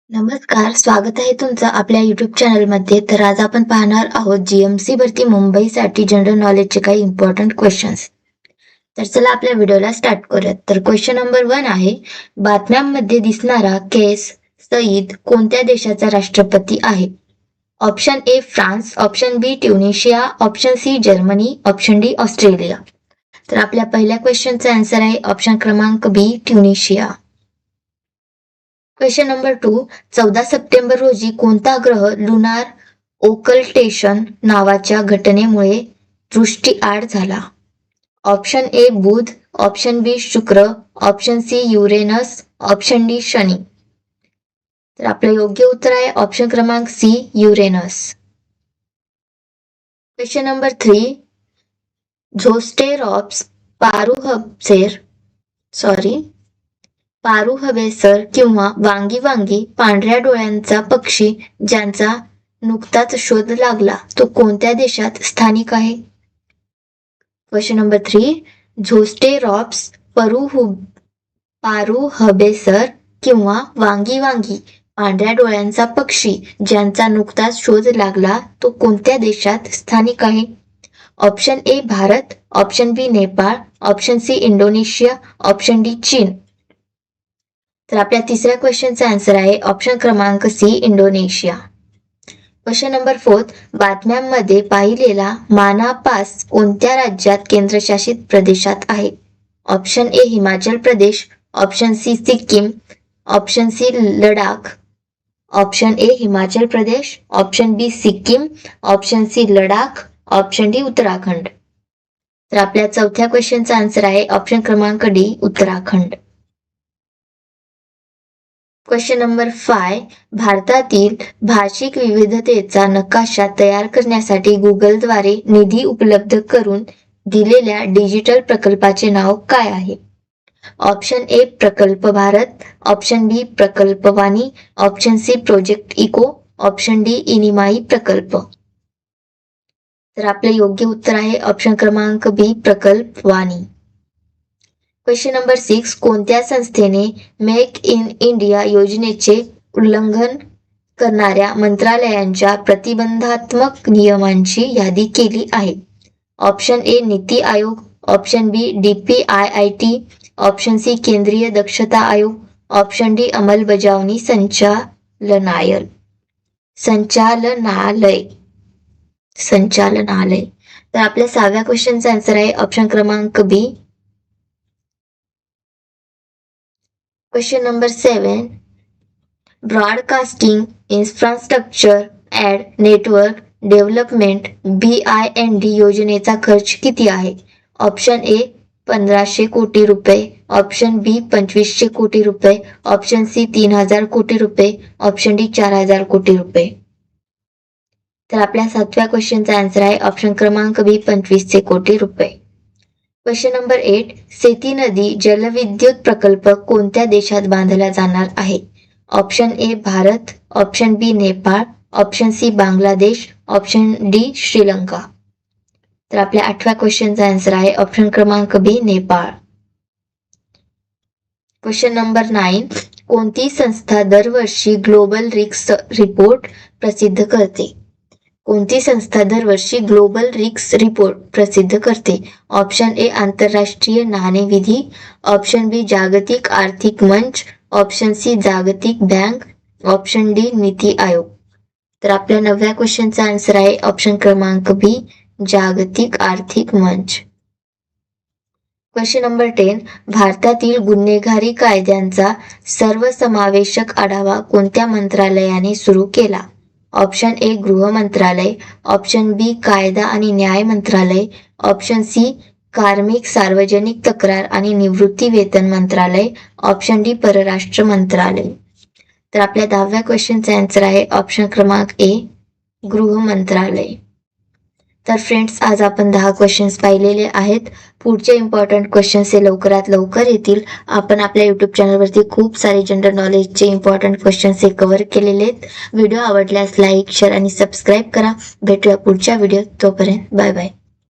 नमस्कार, स्वागत आहे तुमचं आपल्या YouTube चॅनलमध्ये. तर आज आपण पाहणार आहोत GMC भरती मुंबईसाठी जनरल नॉलेजचे काही इम्पॉर्टंट क्वेश्चन्स. तर चला आपल्या व्हिडिओला स्टार्ट करूयात. तर क्वेश्चन नंबर 1 आहे, बातम्यांमध्ये दिसणारा कैस सईद कोणत्या देशाचा राष्ट्रपती आहे? Option A France, option B Tunisia, option C Germany, option D Australia. तर आपल्या पहिल्या क्वेश्चनचा आन्सर आहे ऑप्शन क्रमांक B Tunisia. Question number 2, 14 September रोजी कोणता ग्रह लुनार ओकल्टेशन नावाच्या घटनेमुळे दृष्टीआड झाला? Option A Budh, option B शुक्र, option C Uranus, option D शनी. तर आपलं योग्य उत्तर आहे ऑप्शन क्रमांक सी युरेनस. क्वेश्चन नंबर 3, झोस्टेरॉप्स पारुहबेसर किंवा वांगी वांगी पांढऱ्या डोळ्यांचा पक्षी ज्यांचा नुकताच शोध लागला तो कोणत्या देशात स्थानिक आहे? क्वेश्चन नंबर 3, झोस्टेरॉप्स पारुहबेसर किंवा वांगी वांगी पांढऱ्या डोळ्यांचा पक्षी ज्यांचा नुकताच शोध लागला तो कोणत्या देशात स्थानिक आहे? Option A Bharat, option B Nepal, option C Indonesia, option D चीन. तर आपल्या तिसऱ्या क्वेश्चनचा आन्सर आहे ऑप्शन क्रमांक सी इंडोनेशिया. क्वेश्चन नंबर 4, बातम्यांमध्ये पाहिलेला माना पास कोणत्या राज्यात केंद्रशासित प्रदेशात आहे? Option A Himachal Pradesh, option C Sikkim, option C Ladakh, option A Himachal Pradesh, option B Sikkim, option C Ladakh, option D Uttarakhand. तर आपल्या चौथ्या क्वेश्चनचा आन्सर आहे ऑप्शन क्रमांक डी उत्तराखंड. क्वेश्चन नंबर 5, भारतातील भाषिक विविधतेचा नकाशा तयार करण्यासाठी गुगलद्वारे निधी उपलब्ध करून दिलेल्या डिजिटल प्रकल्पाचे नाव काय आहे? ऑप्शन ए प्रकल्प भारत, ऑप्शन बी प्रकल्प Vani, option C project echo, option D Inimai प्रकल्प. तर आपले योग्य उत्तर आहे ऑप्शन क्रमांक बी प्रकल्प वाणी. क्वेश्चन नंबर 6, कोणत्या संस्थेने मेक इन इंडिया योजनेचे उल्लंघन करणाऱ्या मंत्रालयांच्या प्रतिबंधात्मक नियमांची यादी केली आहे? ऑप्शन ए नीती आयोग, ऑप्शन बी DPIIT, ऑप्शन सी केंद्रीय दक्षता आयोग, ऑप्शन डी अंमलबजावणी संचालनालय. तर आपल्या 6व्या क्वेश्चनचा आन्सर आहे ऑप्शन क्रमांक B. Question number 7, broadcasting infrastructure and network development BIND योजनेचा खर्च किती आहे? ऑप्शन ए 1500 कोटी रुपये, ऑप्शन बी 2500 कोटी रुपये, ऑप्शन सी 3000 कोटी रुपये, ऑप्शन डी 4000 कोटी रुपये. तर आपल्या 7व्या क्वेश्चनचा आन्सर आहे ऑप्शन क्रमांक बी 2500 कोटी रुपये. क्वेश्चन नंबर 8, सेती नदी जलविद्युत प्रकल्प कोणत्या देशात बांधला जाणार आहे? Option A Bharat, option B Nepal, option C Bangladesh, option D Sri Lanka. तर आपल्या 8व्या क्वेश्चनचा आन्सर आहे ऑप्शन क्रमांक बी नेपाळ. क्वेश्चन नंबर 9, कोणती संस्था दरवर्षी ग्लोबल रिस्क रिपोर्ट प्रसिद्ध करते? कोणती संस्था दरवर्षी ग्लोबल रिस्क रिपोर्ट प्रसिद्ध करते? ऑप्शन ए आंतरराष्ट्रीय नाणेनिधी, ऑप्शन बी जागतिक आर्थिक मंच, ऑप्शन सी जागतिक bank, option D NITI Aayog. तर आपल्या 9व्या क्वेश्चनचा आन्सर आहे ऑप्शन क्रमांक बी जागतिक आर्थिक मंच. क्वेश्चन नंबर 10, भारतातील गुन्हेगारी कायद्यांचा सर्वसमावेशक आढावा कोणत्या मंत्रालयाने सुरू केला? ऑप्शन ए गृह मंत्रालय, ऑप्शन बी कायदा आणि न्याय मंत्रालय, ऑप्शन सी कार्मिक सार्वजनिक तक्रार आणि निवृत्ती वेतन मंत्रालय, ऑप्शन डी परराष्ट्र मंत्रालय. तर आपल्या 10व्या क्वेश्चनचा आन्सर आहे ऑप्शन क्रमांक ए गृह मंत्रालय. तर फ्रेंड्स, आज आपण 10 क्वेश्चन्स पाहिलेले आहेत. पुढचे इम्पॉर्टंट क्वेश्चन्स हे लवकरात लवकर येतील. आपण आपल्या युट्यूब चॅनलवरती खूप सारे जनरल नॉलेजचे इम्पॉर्टंट क्वेश्चन्स हे कव्हर केलेले आहेत. व्हिडिओ आवडल्यास लाईक, शेअर आणि सबस्क्राईब करा. भेटूया पुढच्या व्हिडिओत. तोपर्यंत बाय बाय.